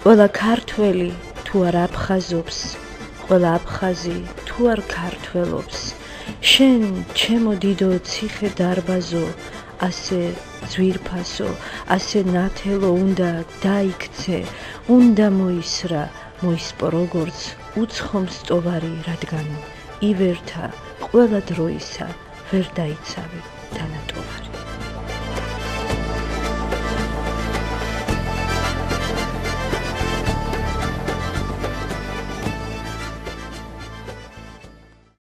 ყველა ქართველი თუ არ აფხაზობს, ყველა აფხაზი თუ არ ქართველობს, შენ ჩემო დიდო ციხე დარბაზო, ასე ძვირფასო, ასე ნათელო უნდა დაიქცე, უნდა მოისრა, მოისპო როგორც უცხო მსტოვარი, რადგან ივერთა ყველა დროისა ვერ დაიცავე თანატოვარი.